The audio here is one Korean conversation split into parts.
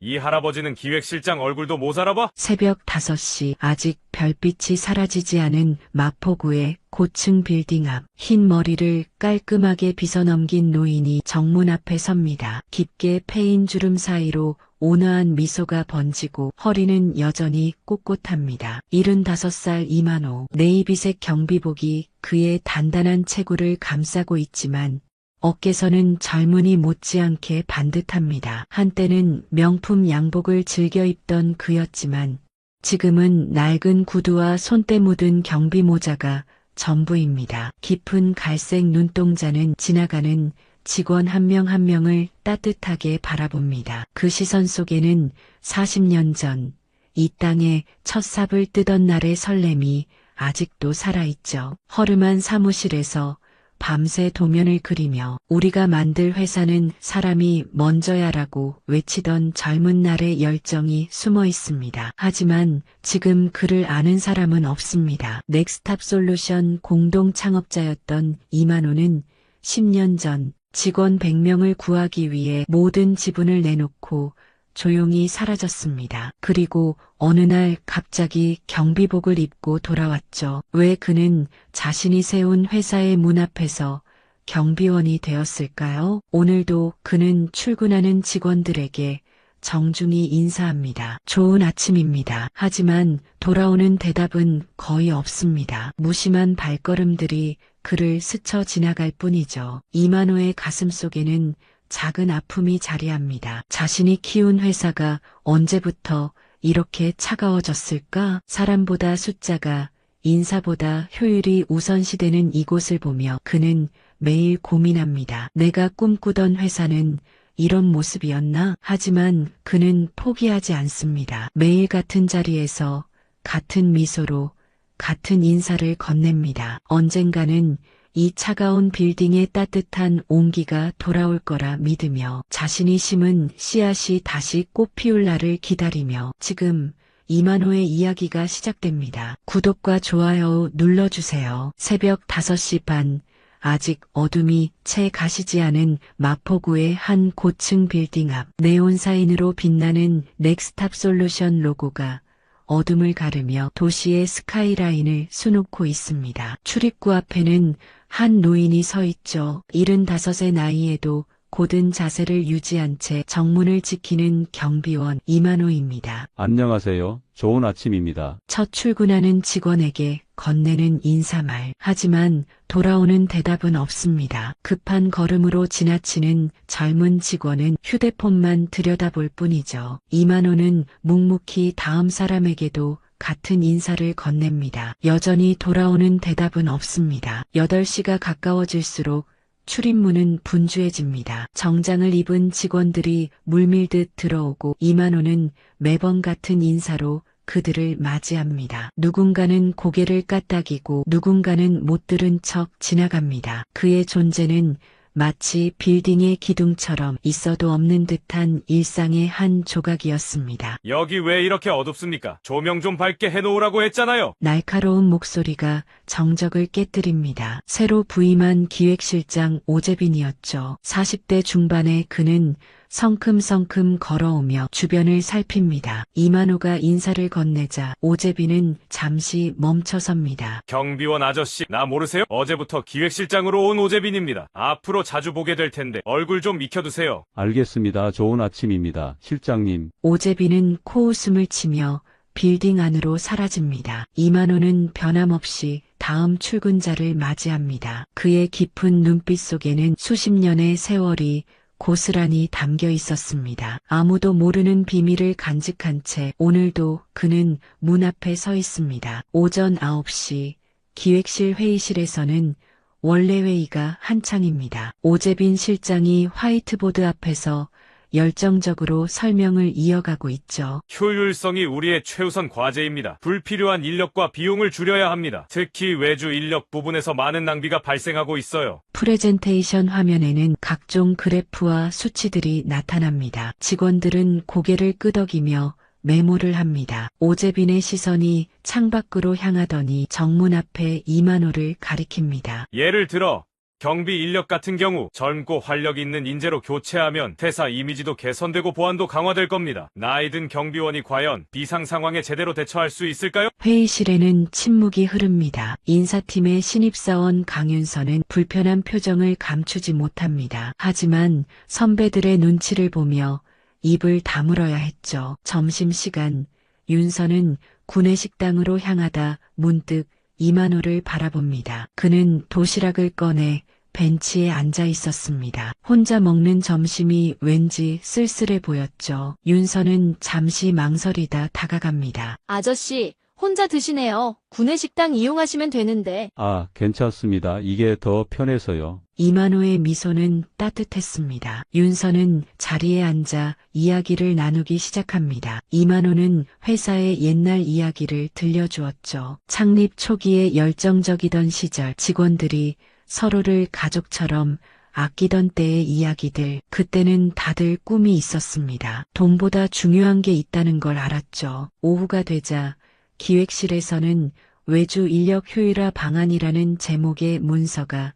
이 할아버지는 기획실장 얼굴도 못 알아봐? 새벽 5시 아직 별빛이 사라지지 않은 마포구의 고층 빌딩 앞 흰 머리를 깔끔하게 빗어넘긴 노인이 정문 앞에 섭니다. 깊게 패인 주름 사이로 온화한 미소가 번지고 허리는 여전히 꼿꼿합니다. 75살 이만호. 네이비색 경비복이 그의 단단한 체구를 감싸고 있지만 어깨선은 젊은이 못지않게 반듯합니다. 한때는 명품 양복을 즐겨 입던 그였지만 지금은 낡은 구두와 손때 묻은 경비 모자가 전부입니다. 깊은 갈색 눈동자는 지나가는 직원 한 명 한 명을 따뜻하게 바라봅니다. 그 시선 속에는 40년 전 이 땅에 첫 삽을 뜨던 날의 설렘이 아직도 살아있죠. 허름한 사무실에서 밤새 도면을 그리며 우리가 만들 회사는 사람이 먼저야라고 외치던 젊은 날의 열정이 숨어 있습니다. 하지만 지금 그를 아는 사람은 없습니다. 넥스탑 솔루션 공동 창업자였던 이만호는 10년 전 직원 100명을 구하기 위해 모든 지분을 내놓고 조용히 사라졌습니다. 그리고 어느 날 갑자기 경비복을 입고 돌아왔죠. 왜 그는 자신이 세운 회사의 문 앞에서 경비원이 되었을까요? 오늘도 그는 출근하는 직원들에게 정중히 인사합니다. 좋은 아침입니다. 하지만 돌아오는 대답은 거의 없습니다. 무심한 발걸음들이 그를 스쳐 지나갈 뿐이죠. 이만호의 가슴 속에는 작은 아픔이 자리합니다. 자신이 키운 회사가 언제부터 이렇게 차가워졌을까? 사람보다 숫자가, 인사보다 효율이 우선시되는 이곳을 보며 그는 매일 고민합니다. 내가 꿈꾸던 회사는 이런 모습이었나? 하지만 그는 포기하지 않습니다. 매일 같은 자리에서 같은 미소로 같은 인사를 건넵니다. 언젠가는 이 차가운 빌딩의 따뜻한 온기가 돌아올 거라 믿으며 자신이 심은 씨앗이 다시 꽃 피울 날을 기다리며 지금 이만호의 이야기가 시작됩니다. 구독과 좋아요 눌러주세요. 새벽 5시 반 아직 어둠이 채 가시지 않은 마포구의 한 고층 빌딩 앞 네온 사인으로 빛나는 넥스탑 솔루션 로고가 어둠을 가르며 도시의 스카이라인을 수놓고 있습니다. 출입구 앞에는 한 노인이 서 있죠. 75의 나이에도 고든 자세를 유지한 채 정문을 지키는 경비원 이만호입니다. 안녕하세요. 좋은 아침입니다. 첫 출근하는 직원에게 건네는 인사말. 하지만 돌아오는 대답은 없습니다. 급한 걸음으로 지나치는 젊은 직원은 휴대폰만 들여다볼 뿐이죠. 이만호는 묵묵히 다음 사람에게도 같은 인사를 건넵니다. 여전히 돌아오는 대답은 없습니다. 8시가 가까워질수록 출입문은 분주해집니다. 정장을 입은 직원들이 물밀듯 들어오고 이만호는 매번 같은 인사로 그들을 맞이합니다. 누군가는 고개를 까딱이고 누군가는 못 들은 척 지나갑니다. 그의 존재는 마치 빌딩의 기둥처럼 있어도 없는 듯한 일상의 한 조각이었습니다. 여기 왜 이렇게 어둡습니까? 조명 좀 밝게 해놓으라고 했잖아요. 날카로운 목소리가 정적을 깨뜨립니다. 새로 부임한 기획실장 오재빈이었죠. 40대 중반의 그는 성큼성큼 걸어오며 주변을 살핍니다. 이만호가 인사를 건네자 오재빈은 잠시 멈춰섭니다. 경비원 아저씨, 나 모르세요? 어제부터 기획실장으로 온 오재빈입니다. 앞으로 자주 보게 될 텐데 얼굴 좀 익혀두세요. 알겠습니다. 좋은 아침입니다. 실장님. 오재빈은 코웃음을 치며 빌딩 안으로 사라집니다. 이만호는 변함없이 다음 출근자를 맞이합니다. 그의 깊은 눈빛 속에는 수십 년의 세월이 고스란히 담겨 있었습니다. 아무도 모르는 비밀을 간직한 채 오늘도 그는 문 앞에 서 있습니다. 오전 9시 기획실 회의실에서는 원래 회의가 한창입니다. 오재빈 실장이 화이트보드 앞에서 열정적으로 설명을 이어가고 있죠. 효율성이 우리의 최우선 과제입니다. 불필요한 인력과 비용을 줄여야 합니다. 특히 외주 인력 부분에서 많은 낭비가 발생하고 있어요. 프레젠테이션 화면에는 각종 그래프와 수치들이 나타납니다. 직원들은 고개를 끄덕이며 메모를 합니다. 오재빈의 시선이 창밖으로 향하더니 정문 앞에 이만호를 가리킵니다. 예를 들어 경비 인력 같은 경우 젊고 활력 있는 인재로 교체하면 회사 이미지도 개선되고 보안도 강화될 겁니다. 나이 든 경비원이 과연 비상 상황에 제대로 대처할 수 있을까요? 회의실에는 침묵이 흐릅니다. 인사팀의 신입사원 강윤서는 불편한 표정을 감추지 못합니다. 하지만 선배들의 눈치를 보며 입을 다물어야 했죠. 점심시간, 윤서는 구내식당으로 향하다 문득 이만호를 바라봅니다. 그는 도시락을 꺼내 벤치에 앉아 있었습니다. 혼자 먹는 점심이 왠지 쓸쓸해 보였죠. 윤서는 잠시 망설이다 다가갑니다. 아저씨, 혼자 드시네요. 구내식당 이용하시면 되는데. 아, 괜찮습니다. 이게 더 편해서요. 이만호의 미소는 따뜻했습니다. 윤서는 자리에 앉아 이야기를 나누기 시작합니다. 이만호는 회사의 옛날 이야기를 들려주었죠. 창립 초기에 열정적이던 시절 직원들이 서로를 가족처럼 아끼던 때의 이야기들. 그때는 다들 꿈이 있었습니다. 돈보다 중요한 게 있다는 걸 알았죠. 오후가 되자 기획실에서는 외주 인력 효율화 방안이라는 제목의 문서가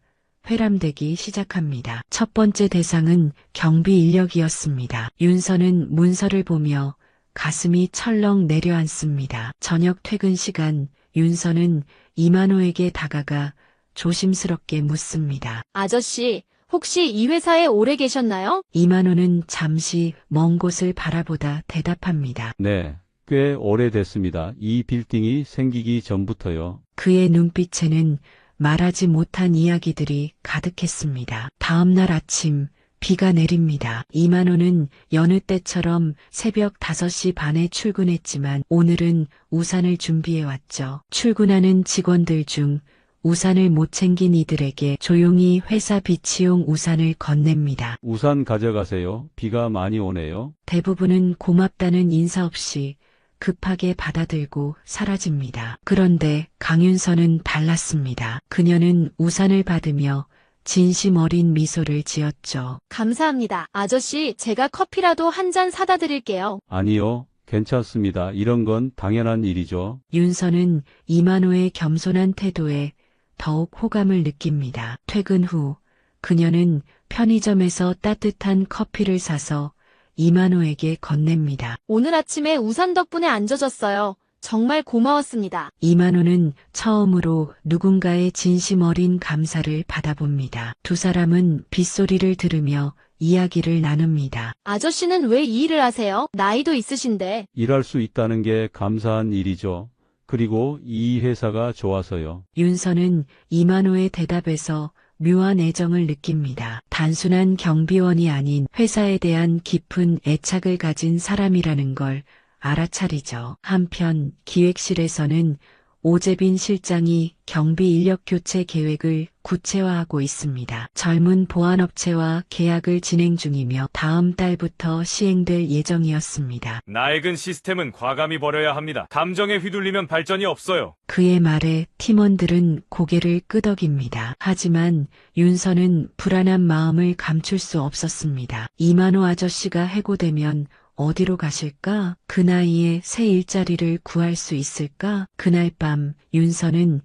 회람되기 시작합니다. 첫 번째 대상은 경비 인력이었습니다. 윤서는 문서를 보며 가슴이 철렁 내려앉습니다. 저녁 퇴근 시간 윤서는 이만호에게 다가가 조심스럽게 묻습니다. 아저씨, 혹시 이 회사에 오래 계셨나요? 이만호는 잠시 먼 곳을 바라보다 대답합니다. 네, 꽤 오래됐습니다. 이 빌딩이 생기기 전부터요. 그의 눈빛에는 말하지 못한 이야기들이 가득했습니다. 다음 날 아침 비가 내립니다. 이만호는 여느 때처럼 새벽 5시 반에 출근했지만 오늘은 우산을 준비해 왔죠. 출근하는 직원들 중 우산을 못 챙긴 이들에게 조용히 회사 비치용 우산을 건넵니다. 우산 가져가세요. 비가 많이 오네요. 대부분은 고맙다는 인사 없이 급하게 받아들고 사라집니다. 그런데 강윤서는 달랐습니다. 그녀는 우산을 받으며 진심 어린 미소를 지었죠. 감사합니다. 아저씨, 제가 커피라도 한 잔 사다 드릴게요. 아니요, 괜찮습니다. 이런 건 당연한 일이죠. 윤서는 이만호의 겸손한 태도에 더욱 호감을 느낍니다. 퇴근 후 그녀는 편의점에서 따뜻한 커피를 사서 이만호에게 건넵니다. 오늘 아침에 우산 덕분에 안 젖었어요. 정말 고마웠습니다. 이만호는 처음으로 누군가의 진심 어린 감사를 받아봅니다. 두 사람은 빗소리를 들으며 이야기를 나눕니다. 아저씨는 왜 이 일을 하세요? 나이도 있으신데. 일할 수 있다는 게 감사한 일이죠. 그리고 이 회사가 좋아서요. 윤서는 이만호의 대답에서 묘한 애정을 느낍니다. 단순한 경비원이 아닌 회사에 대한 깊은 애착을 가진 사람이라는 걸 알아차리죠. 한편 기획실에서는 오재빈 실장이 경비 인력 교체 계획을 구체화하고 있습니다. 젊은 보안업체와 계약을 진행 중이며 다음 달부터 시행될 예정이었습니다. 낡은 시스템은 과감히 버려야 합니다. 감정에 휘둘리면 발전이 없어요. 그의 말에 팀원들은 고개를 끄덕입니다. 하지만 윤서는 불안한 마음을 감출 수 없었습니다. 이만호 아저씨가 해고되면 어디로 가실까? 그 나이에 새 일자리를 구할 수 있을까? 그날 밤 윤서는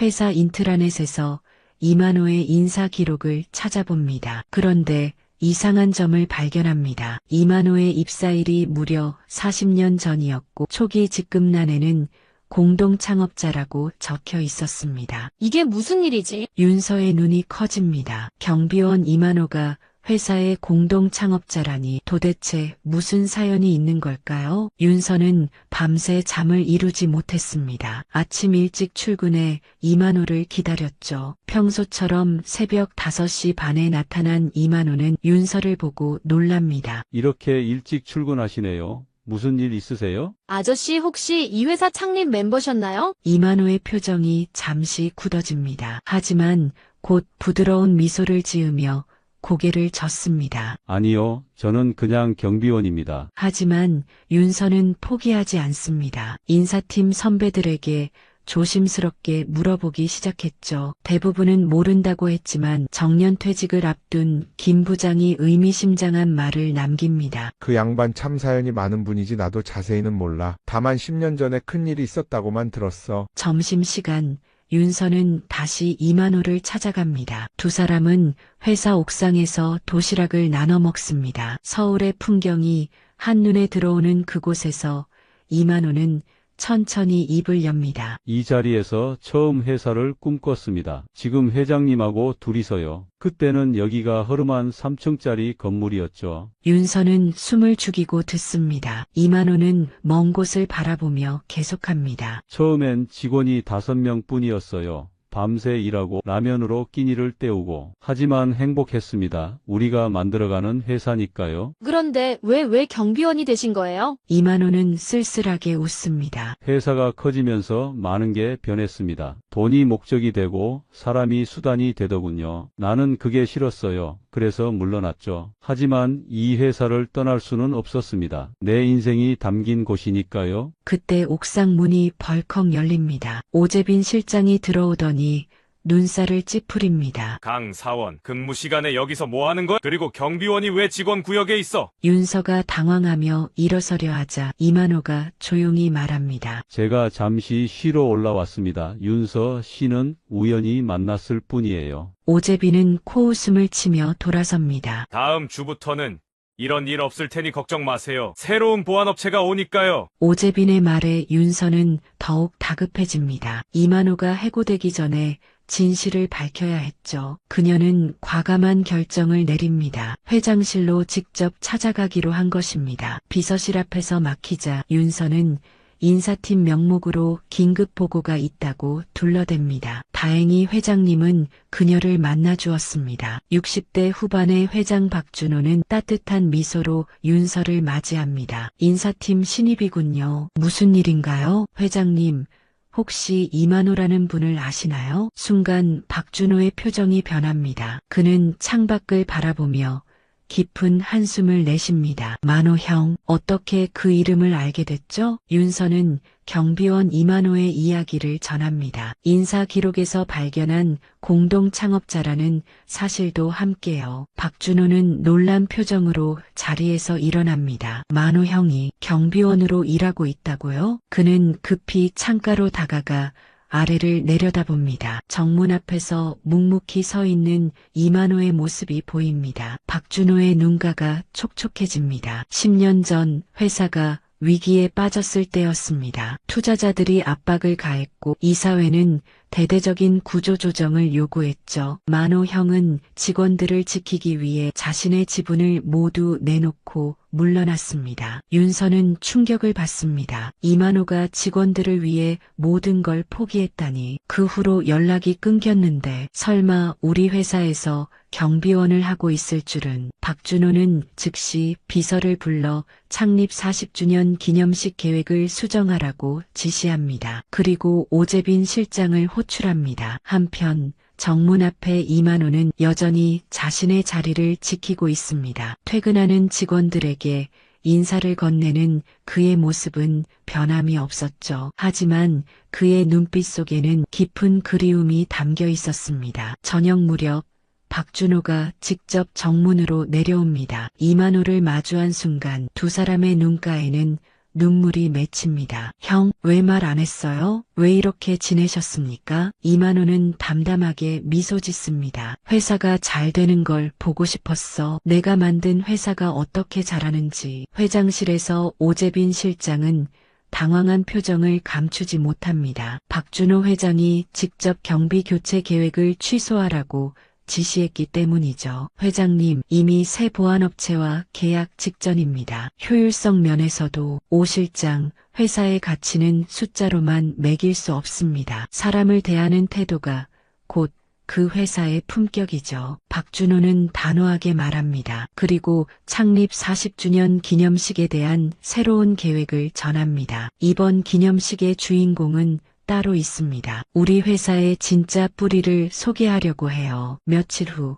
회사 인트라넷에서 이만호의 인사 기록을 찾아봅니다. 그런데 이상한 점을 발견합니다. 이만호의 입사일이 무려 40년 전이었고 초기 직급란에는 공동 창업자라고 적혀 있었습니다. 이게 무슨 일이지? 윤서의 눈이 커집니다. 경비원 이만호가 회사의 공동 창업자라니 도대체 무슨 사연이 있는 걸까요? 윤서는 밤새 잠을 이루지 못했습니다. 아침 일찍 출근해 이만호를 기다렸죠. 평소처럼 새벽 5시 반에 나타난 이만호는 윤서를 보고 놀랍니다. 이렇게 일찍 출근하시네요. 무슨 일 있으세요? 아저씨 혹시 이 회사 창립 멤버셨나요? 이만호의 표정이 잠시 굳어집니다. 하지만 곧 부드러운 미소를 지으며 고개를 젓습니다. 아니요, 저는 그냥 경비원입니다. 하지만 윤서는 포기하지 않습니다. 인사팀 선배들에게 조심스럽게 물어보기 시작했죠. 대부분은 모른다고 했지만 정년퇴직을 앞둔 김 부장이 의미심장한 말을 남깁니다. 그 양반 참 사연이 많은 분이지 나도 자세히는 몰라. 다만 10년 전에 큰일이 있었다고만 들었어. 점심시간 윤서는 다시 이만호를 찾아갑니다. 두 사람은 회사 옥상에서 도시락을 나눠 먹습니다. 서울의 풍경이 한눈에 들어오는 그곳에서 이만호는 천천히 입을 엽니다. 이 자리에서 처음 회사를 꿈꿨습니다. 지금 회장님하고 둘이서요. 그때는 여기가 허름한 3층짜리 건물이었죠. 윤서는 숨을 죽이고 듣습니다. 이만호는 먼 곳을 바라보며 계속합니다. 처음엔 직원이 5명 뿐이었어요. 밤새 일하고 라면으로 끼니를 때우고. 하지만 행복했습니다. 우리가 만들어가는 회사니까요. 그런데 왜 경비원이 되신 거예요? 이만호는 쓸쓸하게 웃습니다. 회사가 커지면서 많은 게 변했습니다. 돈이 목적이 되고 사람이 수단이 되더군요. 나는 그게 싫었어요. 그래서 물러났죠. 하지만 이 회사를 떠날 수는 없었습니다. 내 인생이 담긴 곳이니까요. 그때 옥상 문이 벌컥 열립니다. 오재빈 실장이 들어오더니 눈살을 찌푸립니다. 강 사원, 근무 시간에 여기서 뭐 하는 거야? 그리고 경비원이 왜 직원 구역에 있어? 윤서가 당황하며 일어서려 하자 이만호가 조용히 말합니다. 제가 잠시 쉬러 올라왔습니다. 윤서 씨는 우연히 만났을 뿐이에요. 오재빈은 코웃음을 치며 돌아섭니다. 다음 주부터는 이런 일 없을 테니 걱정 마세요. 새로운 보안업체가 오니까요. 오재빈의 말에 윤서는 더욱 다급해집니다. 이만호가 해고되기 전에 진실을 밝혀야 했죠. 그녀는 과감한 결정을 내립니다. 회장실로 직접 찾아가기로 한 것입니다. 비서실 앞에서 막히자 윤서는 인사팀 명목으로 긴급 보고가 있다고 둘러댑니다. 다행히 회장님은 그녀를 만나주었습니다. 60대 후반의 회장 박준호는 따뜻한 미소로 윤서를 맞이합니다. 인사팀 신입이군요. 무슨 일인가요? 회장님, 혹시 이만호라는 분을 아시나요? 순간 박준호의 표정이 변합니다. 그는 창밖을 바라보며 깊은 한숨을 내쉽니다. 만호 형, 어떻게 그 이름을 알게 됐죠? 윤서는 경비원 이만호의 이야기를 전합니다. 인사 기록에서 발견한 공동 창업자라는 사실도 함께요. 박준호는 놀란 표정으로 자리에서 일어납니다. 만호 형이 경비원으로 일하고 있다고요? 그는 급히 창가로 다가가 아래를 내려다봅니다. 정문 앞에서 묵묵히 서 있는 이만호의 모습이 보입니다. 박준호의 눈가가 촉촉해집니다. 10년 전 회사가 위기에 빠졌을 때였습니다. 투자자들이 압박을 가했고 이사회는 대대적인 구조조정을 요구했죠. 만호 형은 직원들을 지키기 위해 자신의 지분을 모두 내놓고 물러났습니다. 윤서는 충격을 받습니다. 이만호가 직원들을 위해 모든 걸 포기했다니. 그 후로 연락이 끊겼는데 설마 우리 회사에서 경비원을 하고 있을 줄은. 박준호는 즉시 비서를 불러 창립 40주년 기념식 계획을 수정하라고 지시합니다. 그리고 오재빈 실장을 호출합니다. 한편 정문 앞에 이만호는 여전히 자신의 자리를 지키고 있습니다. 퇴근하는 직원들에게 인사를 건네는 그의 모습은 변함이 없었죠. 하지만 그의 눈빛 속에는 깊은 그리움이 담겨 있었습니다. 저녁 무렵 박준호가 직접 정문으로 내려옵니다. 이만호를 마주한 순간 두 사람의 눈가에는 눈물이 맺힙니다. 형, 왜 말 안 했어요? 왜 이렇게 지내셨습니까? 이만호는 담담하게 미소 짓습니다. 회사가 잘 되는 걸 보고 싶었어. 내가 만든 회사가 어떻게 자라는지. 회장실에서 오재빈 실장은 당황한 표정을 감추지 못합니다. 박준호 회장이 직접 경비 교체 계획을 취소하라고 지시했기 때문이죠. 회장님, 이미 새 보안업체와 계약 직전입니다. 효율성 면에서도 오 실장, 회사의 가치는 숫자로만 매길 수 없습니다. 사람을 대하는 태도가 곧 그 회사의 품격이죠. 박준호는 단호하게 말합니다. 그리고 창립 40주년 기념식에 대한 새로운 계획을 전합니다. 이번 기념식의 주인공은 따로 있습니다. 우리 회사의 진짜 뿌리를 소개하려고 해요. 며칠 후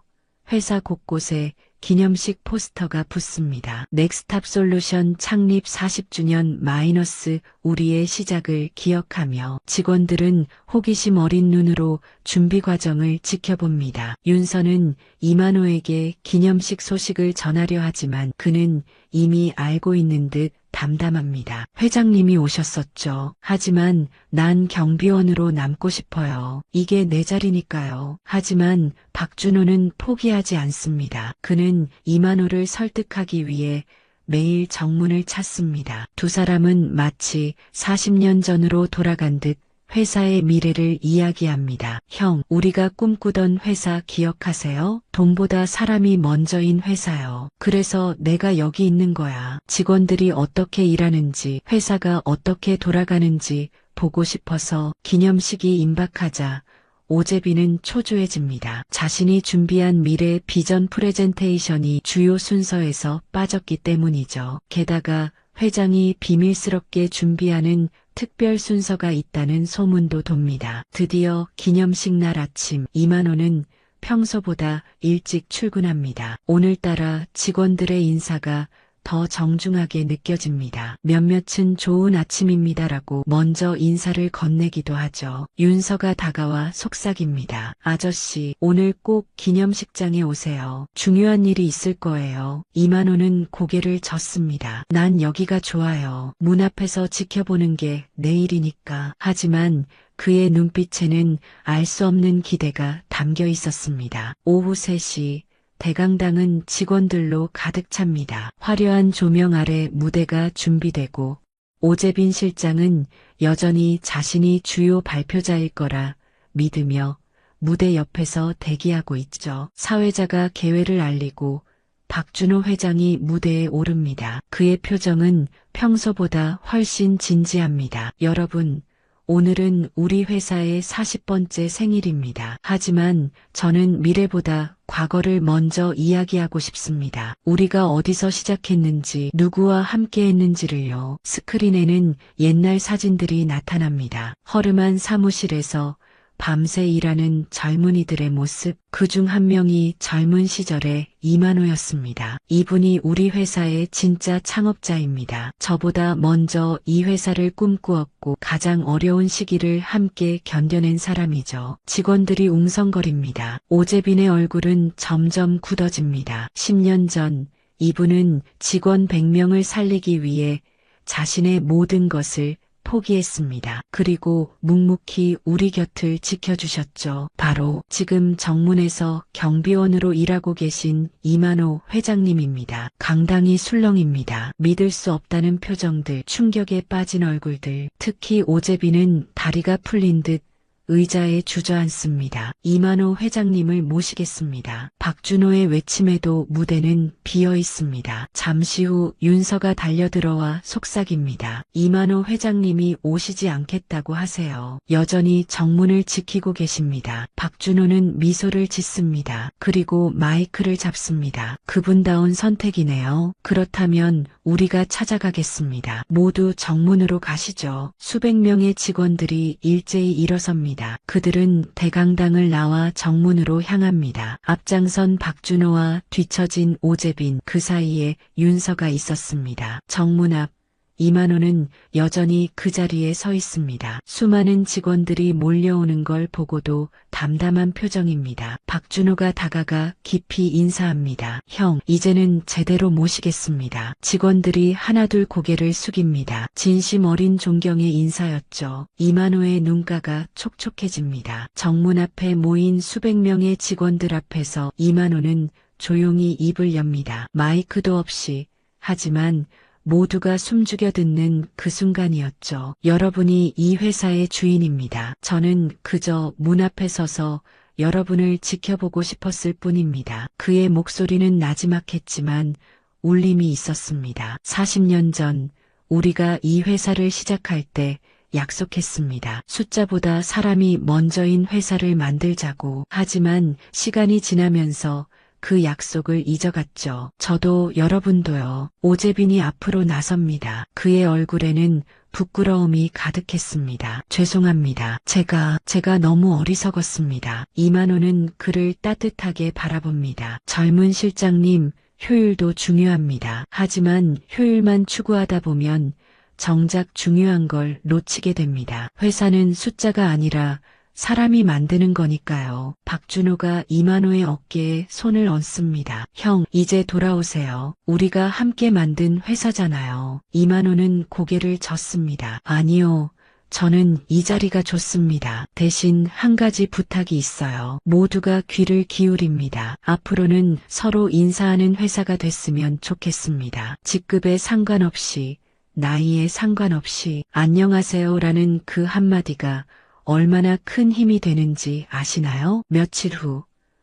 회사 곳곳에 기념식 포스터가 붙습니다. 넥스탑 솔루션 창립 40주년 마이너스 우리의 시작을 기억하며. 직원들은 호기심 어린 눈으로 준비 과정을 지켜봅니다. 윤서는 이만호에게 기념식 소식을 전하려 하지만 그는 이미 알고 있는 듯 담담합니다. 회장님이 오셨었죠. 하지만 난 경비원으로 남고 싶어요. 이게 내 자리니까요. 하지만 박준호는 포기하지 않습니다. 그는 이만호를 설득하기 위해 매일 정문을 찾습니다. 두 사람은 마치 40년 전으로 돌아간 듯 회사의 미래를 이야기합니다. 형, 우리가 꿈꾸던 회사 기억하세요? 돈보다 사람이 먼저인 회사요. 그래서 내가 여기 있는 거야. 직원들이 어떻게 일하는지, 회사가 어떻게 돌아가는지 보고 싶어서. 기념식이 임박하자 오재빈은 초조해집니다. 자신이 준비한 미래 비전 프레젠테이션이 주요 순서에서 빠졌기 때문이죠. 게다가 회장이 비밀스럽게 준비하는 특별 순서가 있다는 소문도 돕니다. 드디어 기념식 날 아침, 이만호는 평소보다 일찍 출근합니다. 오늘따라 직원들의 인사가 더 정중하게 느껴집니다. 몇몇은 좋은 아침입니다라고 먼저 인사를 건네기도 하죠. 윤서가 다가와 속삭입니다. 아저씨, 오늘 꼭 기념식장에 오세요. 중요한 일이 있을 거예요. 이만호는 고개를 젓습니다. 난 여기가 좋아요. 문 앞에서 지켜보는 게 내 일이니까. 하지만 그의 눈빛에는 알 수 없는 기대가 담겨 있었습니다. 오후 3시. 대강당은 직원들로 가득 찹니다. 화려한 조명 아래 무대가 준비되고 오재빈 실장은 여전히 자신이 주요 발표자일 거라 믿으며 무대 옆에서 대기하고 있죠. 사회자가 개회를 알리고 박준호 회장이 무대에 오릅니다. 그의 표정은 평소보다 훨씬 진지합니다. 여러분, 오늘은 우리 회사의 40번째 생일입니다. 하지만 저는 미래보다 과거를 먼저 이야기하고 싶습니다. 우리가 어디서 시작했는지, 누구와 함께 했는지를요. 스크린에는 옛날 사진들이 나타납니다. 허름한 사무실에서 밤새 일하는 젊은이들의 모습, 그중 한 명이 젊은 시절의 이만호였습니다. 이분이 우리 회사의 진짜 창업자입니다. 저보다 먼저 이 회사를 꿈꾸었고 가장 어려운 시기를 함께 견뎌낸 사람이죠. 직원들이 웅성거립니다. 오재빈의 얼굴은 점점 굳어집니다. 10년 전 이분은 직원 100명을 살리기 위해 자신의 모든 것을 포기했습니다. 그리고 묵묵히 우리 곁을 지켜주셨죠. 바로 지금 정문에서 경비원으로 일하고 계신 이만호 회장님입니다. 강당이 술렁입니다. 믿을 수 없다는 표정들, 충격에 빠진 얼굴들, 특히 오재빈은 다리가 풀린 듯 의자에 주저앉습니다. 이만호 회장님을 모시겠습니다. 박준호의 외침에도 무대는 비어 있습니다. 잠시 후 윤서가 달려들어와 속삭입니다. 이만호 회장님이 오시지 않겠다고 하세요. 여전히 정문을 지키고 계십니다. 박준호는 미소를 짓습니다. 그리고 마이크를 잡습니다. 그분다운 선택이네요. 그렇다면 우리가 찾아가겠습니다. 모두 정문으로 가시죠. 수백 명의 직원들이 일제히 일어섭니다. 그들은 대강당을 나와 정문으로 향합니다. 앞장선 박준호와 뒤처진 오재빈, 그 사이에 윤서가 있었습니다. 정문 앞 이만호는 여전히 그 자리에 서 있습니다. 수많은 직원들이 몰려오는 걸 보고도 담담한 표정입니다. 박준호가 다가가 깊이 인사합니다. 형, 이제는 제대로 모시겠습니다. 직원들이 하나둘 고개를 숙입니다. 진심 어린 존경의 인사였죠. 이만호의 눈가가 촉촉해집니다. 정문 앞에 모인 수백 명의 직원들 앞에서 이만호는 조용히 입을 엽니다. 마이크도 없이. 하지만 모두가 숨죽여 듣는 그 순간이었죠. 여러분이 이 회사의 주인입니다. 저는 그저 문 앞에 서서 여러분을 지켜보고 싶었을 뿐입니다. 그의 목소리는 나지막했지만 울림이 있었습니다. 40년 전 우리가 이 회사를 시작할 때 약속했습니다. 숫자보다 사람이 먼저인 회사를 만들자고. 하지만 시간이 지나면서 그 약속을 잊어갔죠. 저도 여러분도요. 오재빈이 앞으로 나섭니다. 그의 얼굴에는 부끄러움이 가득했습니다. 죄송합니다. 제가 너무 어리석었습니다. 이만호는 그를 따뜻하게 바라봅니다. 젊은 실장님, 효율도 중요합니다. 하지만 효율만 추구하다 보면 정작 중요한 걸 놓치게 됩니다. 회사는 숫자가 아니라 사람이 만드는 거니까요. 박준호가 이만호의 어깨에 손을 얹습니다. 형, 이제 돌아오세요. 우리가 함께 만든 회사잖아요. 이만호는 고개를 젓습니다. 아니요. 저는 이 자리가 좋습니다. 대신 한 가지 부탁이 있어요. 모두가 귀를 기울입니다. 앞으로는 서로 인사하는 회사가 됐으면 좋겠습니다. 직급에 상관없이, 나이에 상관없이, 안녕하세요라는 그 한마디가 얼마나 큰 힘이 되는지 아시나요? 며칠 후,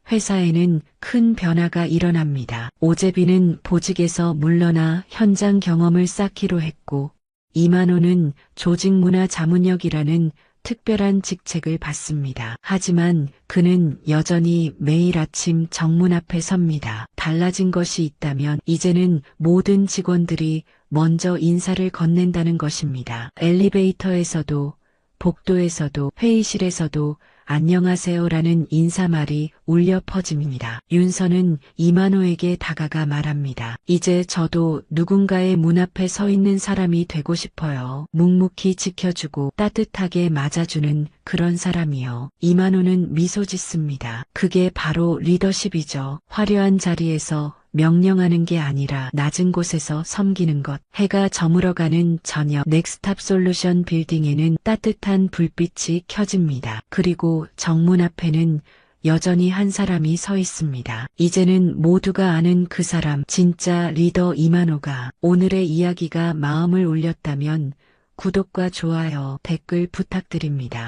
회사에는 큰 변화가 일어납니다. 오재빈은 보직에서 물러나 현장 경험을 쌓기로 했고, 이만호는 조직문화 자문역이라는 특별한 직책을 받습니다. 하지만 그는 여전히 매일 아침 정문 앞에 섭니다. 달라진 것이 있다면 이제는 모든 직원들이 먼저 인사를 건넨다는 것입니다. 엘리베이터에서도, 복도에서도, 회의실에서도 안녕하세요라는 인사말이 울려 퍼집니다. 윤서는 이만호에게 다가가 말합니다. 이제 저도 누군가의 문 앞에 서 있는 사람이 되고 싶어요. 묵묵히 지켜주고 따뜻하게 맞아주는 그런 사람이요. 이만호는 미소 짓습니다. 그게 바로 리더십이죠. 화려한 자리에서 명령하는 게 아니라 낮은 곳에서 섬기는 것. 해가 저물어가는 저녁, 넥스탑 솔루션 빌딩에는 따뜻한 불빛이 켜집니다. 그리고 정문 앞에는 여전히 한 사람이 서 있습니다. 이제는 모두가 아는 그 사람, 진짜 리더 이만호가. 오늘의 이야기가 마음을 울렸다면 구독과 좋아요, 댓글 부탁드립니다.